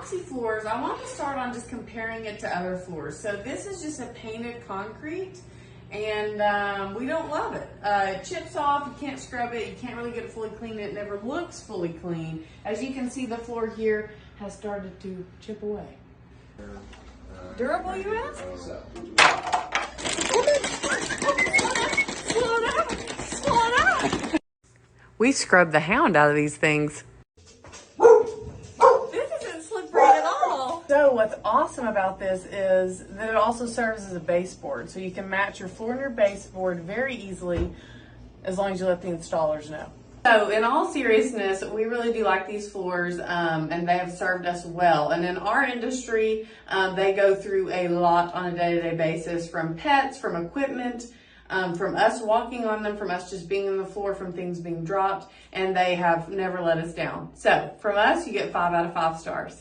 epoxy floors, I want to start on just comparing it to other floors. So this is just a painted concrete, and we don't love it. It chips off, you can't scrub it, you can't really get it fully clean, it never looks fully clean. As you can see, the floor here has started to chip away. Durable, you ask? Slow it down. We scrubbed the hound out of these things. This isn't slippery at all. So what's awesome about this is that it also serves as a baseboard. So you can match your floor and your baseboard very easily as long as you let the installers know. So in all seriousness, we really do like these floors, and they have served us well. And in our industry, they go through a lot on a day-to-day basis, from pets, from equipment, from us walking on them, from us just being on the floor, from things being dropped, and they have never let us down. So from us, you get 5 out of 5 stars.